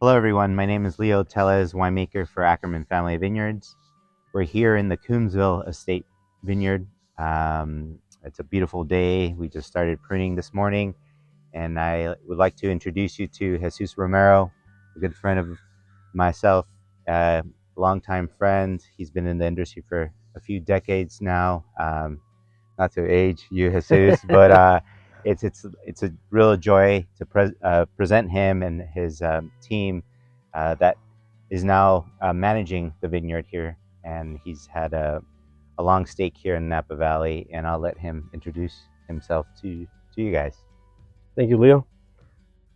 Hello everyone, my name is Leo Tellez, winemaker for Ackerman Family of Vineyards. We're here in the Coombsville Estate Vineyard. It's a beautiful day. We just started pruning this morning, and I would like to introduce you to Jesus Romero, a good friend of myself, a longtime friend. He's been in the industry for a few decades now. Not to age you, Jesus, but it's a real joy to present him and his team that is now managing the vineyard here, and he's had a long stake here in Napa Valley, and I'll let him introduce himself to you guys. Thank you, Leo.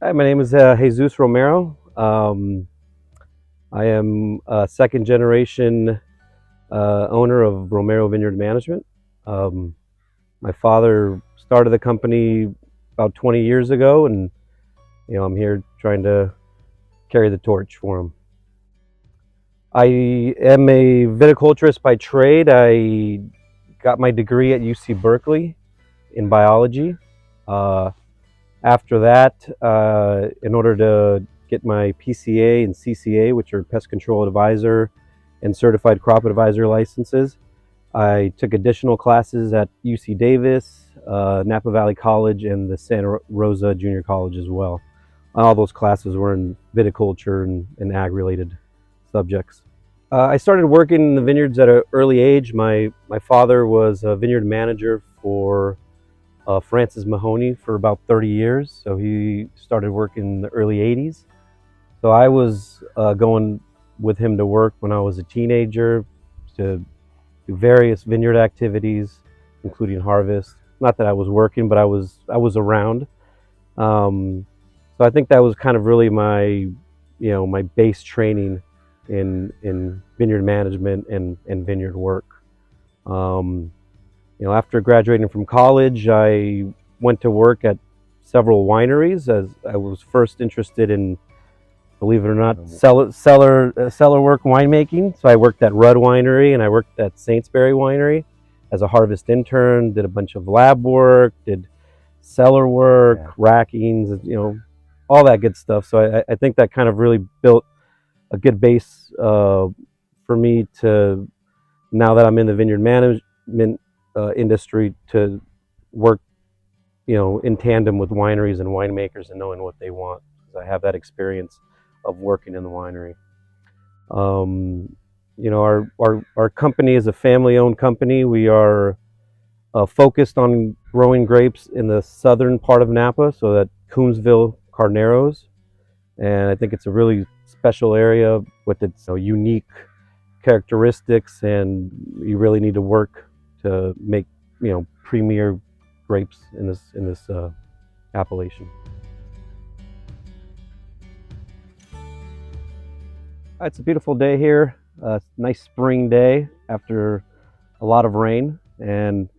Hi, my name is Jesus Romero. I am a second generation owner of Romero Vineyard Management. My father started the company about 20 years ago, and I'm here trying to carry the torch for him. I am a viticulturist by trade. I got my degree at UC Berkeley in biology. After that, in order to get my PCA and CCA, which are Pest Control Advisor and Certified Crop Advisor licenses, I took additional classes at UC Davis, Napa Valley College, and the Santa Rosa Junior College as well. All those classes were in viticulture and ag-related subjects. I started working in the vineyards at an early age. My father was a vineyard manager for Francis Mahoney for about 30 years. So he started working in the early 80s. So I was going with him to work when I was a teenager to do various vineyard activities, including harvest. Not that I was working, but I was around. So I think that was kind of really my, my base training in vineyard management and vineyard work. After graduating from college, I went to work at several wineries as I was first interested in, believe it or not, cellar work winemaking. So I worked at Rudd Winery and I worked at Saintsbury Winery as a harvest intern, did a bunch of lab work, did cellar work, rackings, all that good stuff. So I think that kind of really built a good base for me to, now that I'm in the vineyard management industry, to work, in tandem with wineries and winemakers and knowing what they want. Because I have that experience of working in the winery. Our company is a family-owned company. We are focused on growing grapes in the southern part of Napa, so that Coombsville Carneros, and I think it's a really special area with its unique characteristics, and you really need to work to make premier grapes in this appellation. It's a beautiful day here. Nice spring day after a lot of rain, and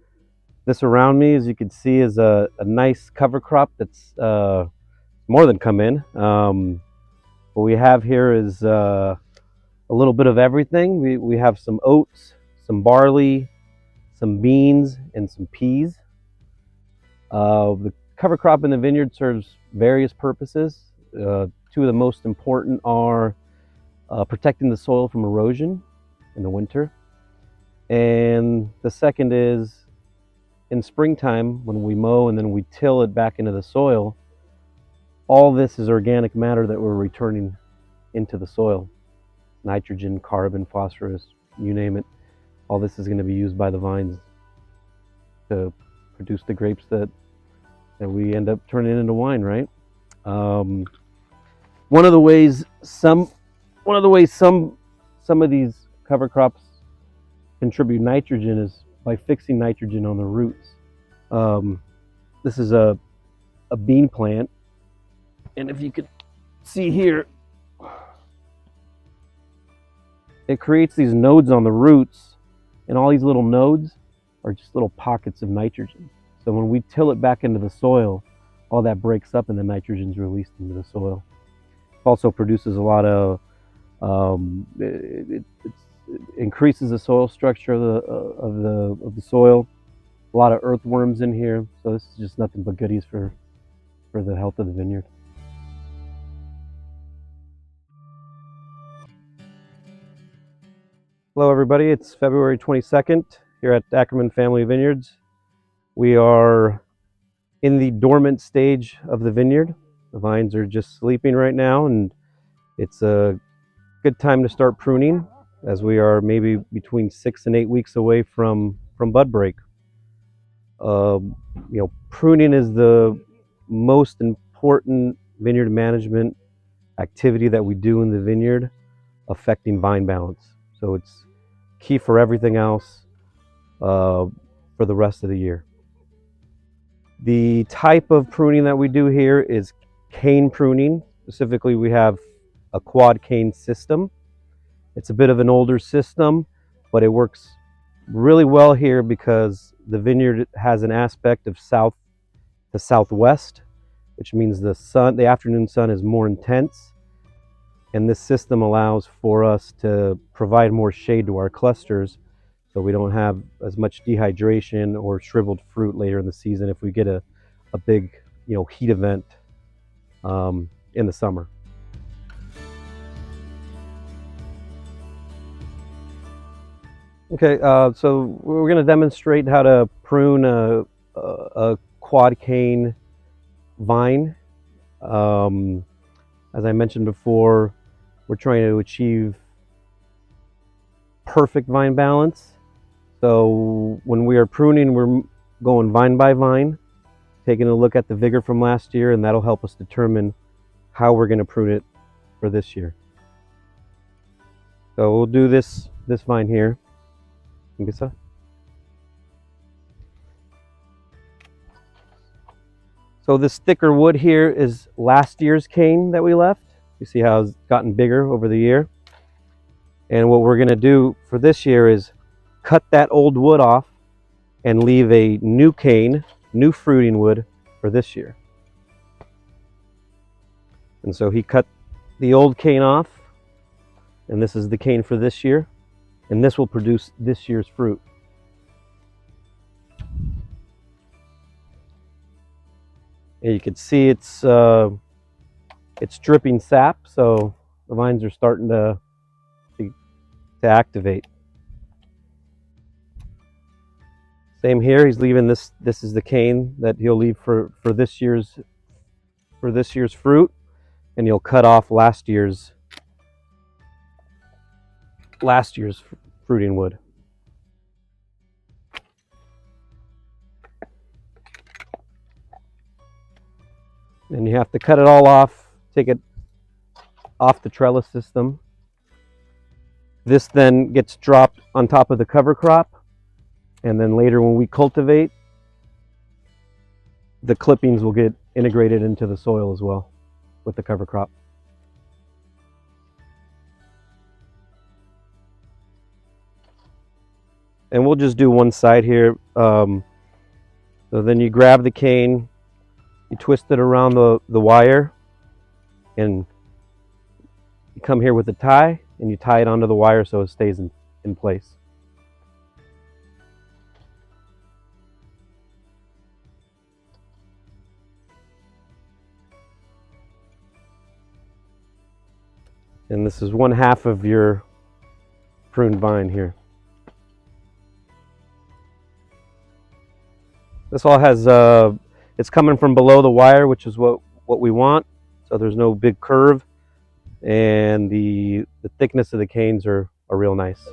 this around me, as you can see, is a nice cover crop that's more than come in. What we have here is a little bit of everything. We have some oats, some barley, some beans, and some peas. The cover crop in the vineyard serves various purposes. Two of the most important are protecting the soil from erosion in the winter. And the second is in springtime, when we mow and then we till it back into the soil, all this is organic matter that we're returning into the soil. Nitrogen, carbon, phosphorus, you name it. All this is going to be used by the vines to produce the grapes that we end up turning into wine, right? One of the ways some of these cover crops contribute nitrogen is by fixing nitrogen on the roots. This is a bean plant, and if you could see here, it creates these nodes on the roots, and all these little nodes are just little pockets of nitrogen. So when we till it back into the soil, all that breaks up and the nitrogen is released into the soil. It also produces a lot of, it increases the soil structure of the soil. A lot of earthworms in here, so this is just nothing but goodies for the health of the vineyard. Hello everybody, it's February 22nd here at Ackerman Family Vineyards. We are in the dormant stage of the vineyard. The vines are just sleeping right now, and it's a good time to start pruning as we are maybe between 6 and 8 weeks away from bud break. Pruning is the most important vineyard management activity that we do in the vineyard, affecting vine balance. So it's key for everything else for the rest of the year. The type of pruning that we do here is cane pruning. Specifically, we have a quad cane system. It's a bit of an older system, but it works really well here because the vineyard has an aspect of south to southwest, which means the afternoon sun is more intense. And this system allows for us to provide more shade to our clusters so we don't have as much dehydration or shriveled fruit later in the season if we get a big heat event in the summer. Okay, so we're going to demonstrate how to prune a quad cane vine. As I mentioned before, we're trying to achieve perfect vine balance. So when we are pruning, we're going vine by vine, taking a look at the vigor from last year, and that'll help us determine how we're going to prune it for this year. So we'll do this vine here. So this thicker wood here is last year's cane that we left. You see how it's gotten bigger over the year. And what we're going to do for this year is cut that old wood off and leave a new cane, new fruiting wood for this year. And so he cut the old cane off, and this is the cane for this year, and this will produce this year's fruit. And you can see it's dripping sap, so the vines are starting to activate. Same here, he's leaving this is the cane that he'll leave for this year's fruit, and he'll cut off last year's fruiting wood. And you have to cut it all off, take it off the trellis system. This then gets dropped on top of the cover crop, and then later when we cultivate, the clippings will get integrated into the soil as well with the cover crop. And we'll just do one side here. So then you grab the cane, you twist it around the wire, and you come here with a tie, and you tie it onto the wire so it stays in place. And this is 1/2 of your pruned vine here. This all has, it's coming from below the wire, which is what we want. So there's no big curve, and the thickness of the canes are real nice.